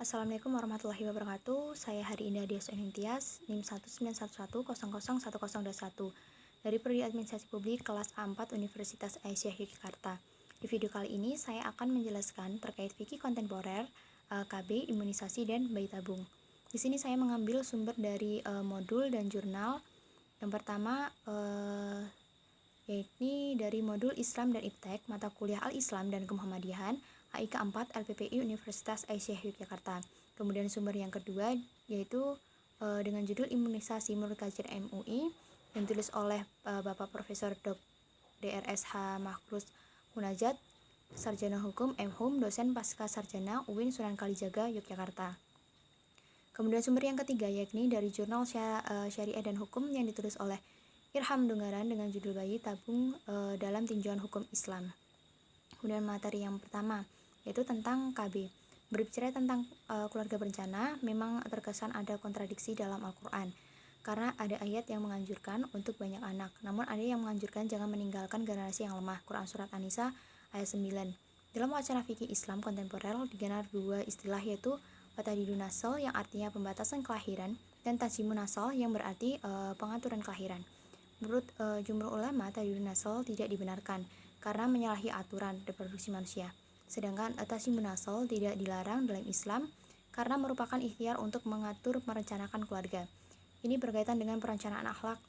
Assalamualaikum warahmatullahi wabarakatuh. Saya Hari Indah Dias Nintias, NIM 191110021 dari Prodi Administrasi Publik kelas A4 Universitas Aisyah Yogyakarta. Di video kali ini saya akan menjelaskan terkait fikih kontemporer, KB, imunisasi dan bayi tabung. Di sini saya mengambil sumber dari modul dan jurnal. Yang pertama yakni dari modul Islam dan Iptek, mata kuliah Al-Islam dan Kemuhammadiyahan, AIK 4 LPPI Universitas Aisyah Yogyakarta. Kemudian sumber yang kedua yaitu dengan judul Imunisasi menurut kajian MUI yang ditulis oleh Bapak Profesor Drs.H. Mahrus Munajat, Sarjana Hukum MHUM, dosen Pasca Sarjana UIN Sunan Kalijaga, Yogyakarta. Kemudian sumber yang ketiga yakni dari jurnal Syariah dan Hukum yang ditulis oleh Irham Dunggaran dengan judul Bayi Tabung dalam Tinjauan Hukum Islam. Kemudian materi yang pertama yaitu tentang KB. Berbicara tentang keluarga berencana, memang terkesan ada kontradiksi dalam Al-Quran karena ada ayat yang menganjurkan untuk banyak anak, namun ada yang menganjurkan jangan meninggalkan generasi yang lemah. Quran Surat An-Nisa ayat 9. Dalam wacana fikih Islam kontemporer digelar dua istilah, yaitu Tadidun Nasl yang artinya pembatasan kelahiran dan Tajimun Nasl yang berarti pengaturan kelahiran. Menurut jumhur ulama, Tadidun Nasl tidak dibenarkan karena menyalahi aturan reproduksi manusia. Sedangkan Tajimun Nasl tidak dilarang dalam Islam karena merupakan ikhtiar untuk mengatur merencanakan keluarga. Ini berkaitan dengan perencanaan akhlak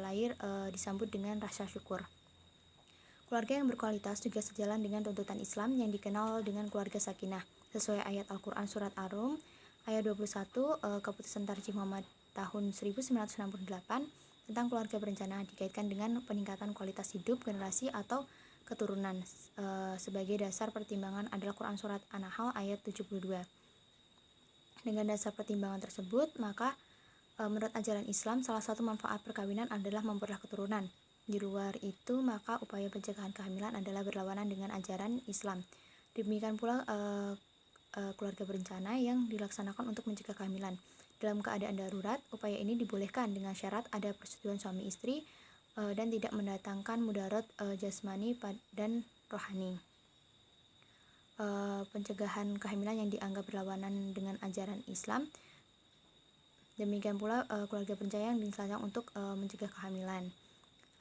lahir disambut dengan rasa syukur. Keluarga yang berkualitas juga sejalan dengan tuntutan Islam yang dikenal dengan keluarga sakinah sesuai ayat Al-Quran Surat Ar-Rum ayat 21 Keputusan Tarjih Muhammad tahun 1968 tentang keluarga berencana dikaitkan dengan peningkatan kualitas hidup generasi atau keturunan. Sebagai dasar pertimbangan adalah Quran Surat An-Nahl ayat 72. Dengan dasar pertimbangan tersebut, maka menurut ajaran Islam, salah satu manfaat perkawinan adalah memperoleh keturunan. Di luar itu, maka upaya pencegahan kehamilan adalah berlawanan dengan ajaran Islam. Demikian pula keluarga berencana yang dilaksanakan untuk mencegah kehamilan. Dalam keadaan darurat, upaya ini dibolehkan dengan syarat ada persetujuan suami istri dan tidak mendatangkan mudarat jasmani dan rohani. Pencegahan kehamilan yang dianggap berlawanan dengan ajaran Islam. Demikian pula keluarga berencana yang dilaksanakan untuk mencegah kehamilan.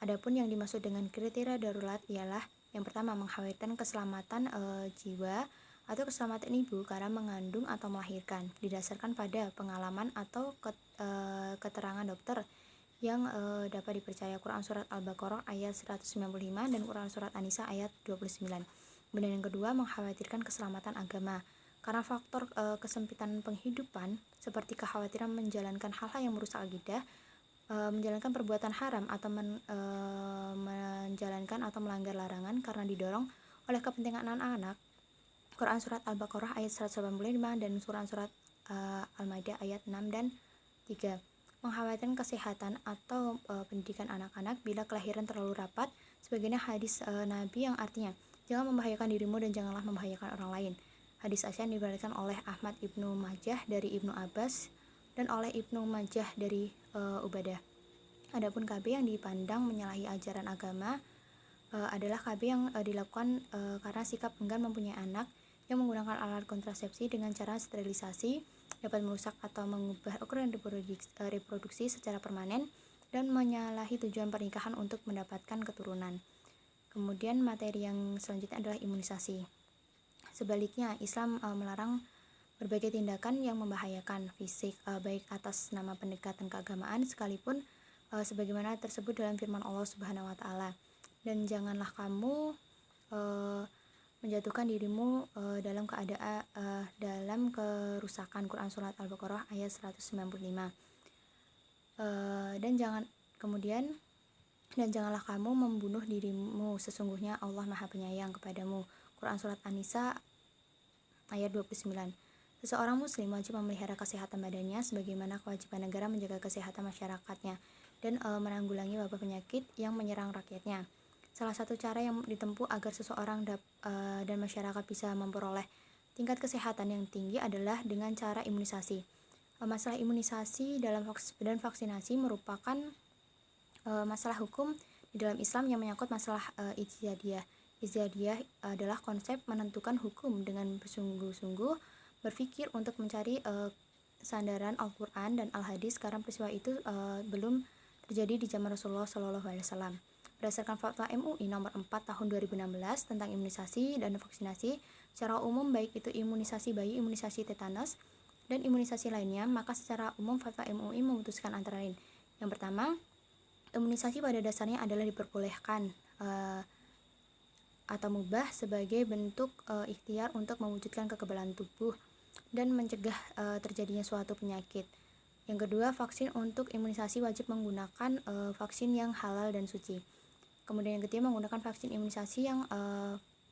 Adapun yang dimaksud dengan kriteria darurat ialah yang pertama, mengkhawatirkan keselamatan jiwa atau keselamatan ibu karena mengandung atau melahirkan didasarkan pada pengalaman atau keterangan dokter yang dapat dipercaya. Quran Surat Al-Baqarah ayat 195 dan Quran Surat An-Nisa ayat 29. Kemudian yang kedua, mengkhawatirkan keselamatan agama karena faktor kesempitan penghidupan seperti kekhawatiran menjalankan hal-hal yang merusak akidah, menjalankan perbuatan haram atau menjalankan atau melanggar larangan karena didorong oleh kepentingan anak-anak. Quran Surat Al-Baqarah ayat 185 dan Quran Surat Al-Maidah ayat 6 dan 3. Mengkhawatirkan kesehatan atau pendidikan anak-anak bila kelahiran terlalu rapat, sebagaimana hadis Nabi yang artinya jangan membahayakan dirimu dan janganlah membahayakan orang lain. Hadis Asyan diriwayatkan oleh Ahmad Ibnu Majah dari Ibnu Abbas dan oleh Ibnu Majah dari Ubadah. Adapun KB yang dipandang menyalahi ajaran agama adalah KB yang dilakukan karena sikap enggan mempunyai anak yang menggunakan alat kontrasepsi dengan cara sterilisasi dapat merusak atau mengubah ukuran reproduksi secara permanen dan menyalahi tujuan pernikahan untuk mendapatkan keturunan. Kemudian materi yang selanjutnya adalah imunisasi. Sebaliknya, Islam melarang berbagai tindakan yang membahayakan fisik baik atas nama pendekatan keagamaan sekalipun sebagaimana tersebut dalam firman Allah Subhanahu wa taala. Dan janganlah kamu menjatuhkan dirimu dalam keadaan dalam kerusakan. Quran Surat Al-Baqarah ayat 195. Dan janganlah kamu membunuh dirimu, sesungguhnya Allah Maha Penyayang kepadamu. Quran Surat An-Nisa ayat 29. Seseorang muslim wajib memelihara kesehatan badannya sebagaimana kewajiban negara menjaga kesehatan masyarakatnya dan menanggulangi wabah penyakit yang menyerang rakyatnya. Salah satu cara yang ditempuh agar seseorang dan masyarakat bisa memperoleh tingkat kesehatan yang tinggi adalah dengan cara imunisasi. Masalah imunisasi dan vaksinasi merupakan masalah hukum di dalam Islam yang menyangkut masalah ijtihadiyah. Ijtihadiyah adalah konsep menentukan hukum dengan bersungguh-sungguh berpikir untuk mencari sandaran Al-Quran dan Al-Hadis karena peristiwa itu belum terjadi di zaman Rasulullah SAW. Berdasarkan fatwa MUI nomor 4 tahun 2016 tentang imunisasi dan vaksinasi secara umum, baik itu imunisasi bayi, imunisasi tetanus, dan imunisasi lainnya, maka secara umum fatwa MUI memutuskan antara lain. Yang pertama, imunisasi pada dasarnya adalah diperbolehkan atau mubah sebagai bentuk ikhtiar untuk mewujudkan kekebalan tubuh dan mencegah terjadinya suatu penyakit. Yang kedua, vaksin untuk imunisasi wajib menggunakan vaksin yang halal dan suci. Kemudian yang ketiga, menggunakan vaksin imunisasi yang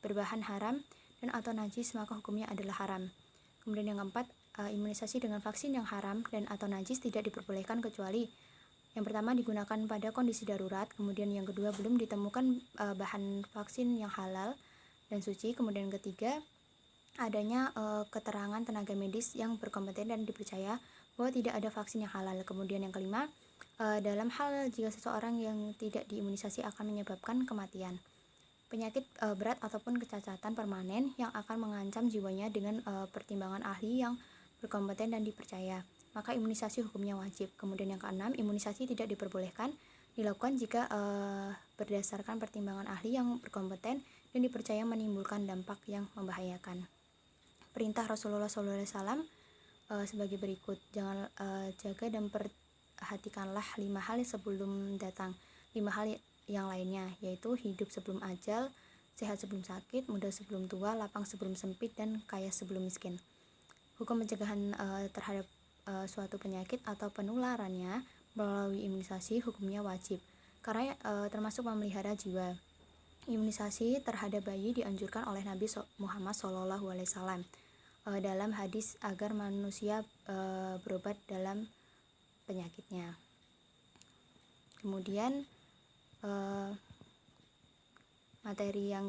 berbahan haram dan atau najis, maka hukumnya adalah haram. Kemudian yang keempat, imunisasi dengan vaksin yang haram dan atau najis tidak diperbolehkan kecuali yang pertama digunakan pada kondisi darurat, kemudian yang kedua belum ditemukan bahan vaksin yang halal dan suci, kemudian yang ketiga adanya keterangan tenaga medis yang berkompeten dan dipercaya bahwa tidak ada vaksin yang halal. Kemudian yang kelima, dalam hal jika seseorang yang tidak diimunisasi akan menyebabkan kematian, penyakit berat ataupun kecacatan permanen yang akan mengancam jiwanya dengan pertimbangan ahli yang berkompeten dan dipercaya, maka imunisasi hukumnya wajib. Kemudian yang keenam, imunisasi tidak diperbolehkan dilakukan jika berdasarkan pertimbangan ahli yang berkompeten dan dipercaya menimbulkan dampak yang membahayakan. Perintah Rasulullah SAW sebagai berikut. Jaga dan perhatikanlah 5 hal sebelum datang. 5 hal yang lainnya, yaitu hidup sebelum ajal, sehat sebelum sakit, muda sebelum tua, lapang sebelum sempit, dan kaya sebelum miskin. Hukum pencegahan terhadap suatu penyakit atau penularannya melalui imunisasi hukumnya wajib, karena termasuk memelihara jiwa. Imunisasi terhadap bayi dianjurkan oleh Nabi Muhammad SAW dalam hadis agar manusia berobat dalam penyakitnya. Kemudian materi yang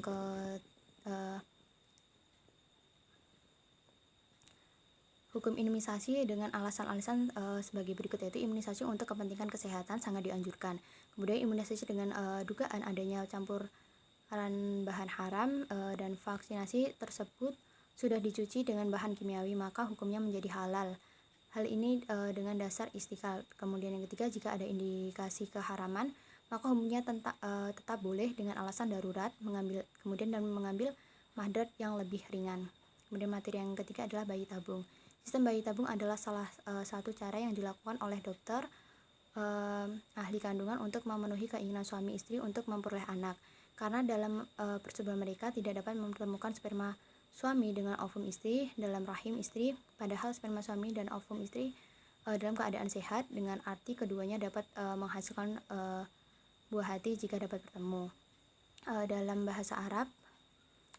hukum imunisasi dengan alasan-alasan sebagai berikut, yaitu imunisasi untuk kepentingan kesehatan sangat dianjurkan. Kemudian imunisasi dengan dugaan adanya campuran bahan haram dan vaksinasi tersebut sudah dicuci dengan bahan kimiawi, maka hukumnya menjadi halal. Hal ini dengan dasar istikal. Kemudian yang ketiga, jika ada indikasi keharaman, maka hukumnya tetap boleh dengan alasan darurat dan mengambil mahdarat yang lebih ringan. Kemudian materi yang ketiga adalah bayi tabung. Sistem bayi tabung adalah salah satu cara yang dilakukan oleh dokter ahli kandungan untuk memenuhi keinginan suami istri untuk memperoleh anak, karena dalam percobaan mereka tidak dapat menemukan sperma suami dengan ovum istri dalam rahim istri, padahal sperma suami dan ovum istri dalam keadaan sehat, dengan arti keduanya dapat menghasilkan buah hati jika dapat bertemu. Dalam bahasa Arab,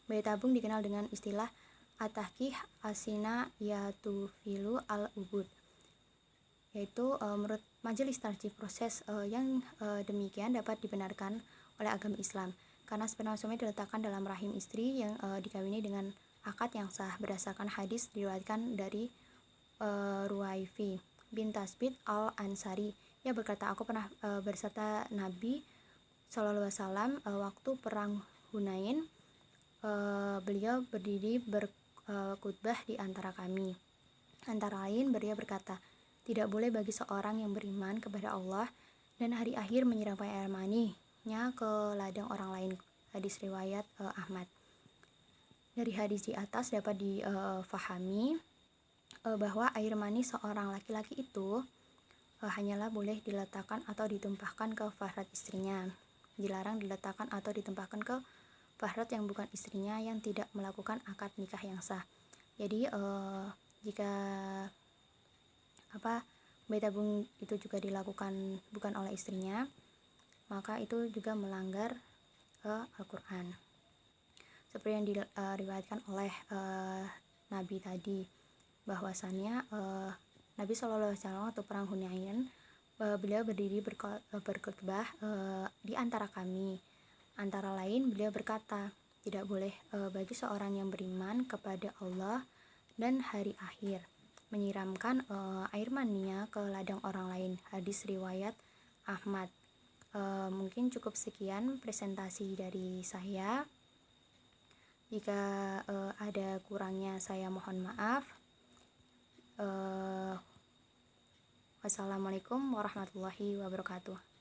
bayi tabung dikenal dengan istilah at-tahqiq asina yatufilu al-ubud, yaitu menurut majelis tarjih proses yang demikian dapat dibenarkan oleh agama Islam karena sperma suami diletakkan dalam rahim istri yang dikawini dengan akad yang sah, berdasarkan hadis diriwayatkan dari Ruwaifi bin Tasbit al-Ansari. Ia berkata, aku pernah berserta Nabi SAW waktu perang Hunain. Beliau berdiri berkhutbah di antara kami. Antara lain beliau berkata, tidak boleh bagi seorang yang beriman kepada Allah dan hari akhir menyiramkan air maninya ke ladang orang lain. Hadis riwayat Ahmad. Dari hadis di atas dapat difahami bahwa air mani seorang laki-laki itu hanyalah boleh diletakkan atau ditumpahkan ke farhat istrinya. Dilarang diletakkan atau ditumpahkan ke farhat yang bukan istrinya yang tidak melakukan akad nikah yang sah. Jadi jika bayi tabung itu juga dilakukan bukan oleh istrinya, maka itu juga melanggar Al-Quran. Seperti yang diriwayatkan oleh Nabi tadi, bahwasannya Nabi SAW waktu perang Hunain, beliau berdiri berkhutbah di antara kami. Antara lain beliau berkata, tidak boleh bagi seorang yang beriman kepada Allah dan hari akhir menyiramkan air maninya ke ladang orang lain. Hadis riwayat Ahmad. Mungkin cukup sekian presentasi dari saya. Jika ada kurangnya saya mohon maaf. Wassalamualaikum warahmatullahi wabarakatuh.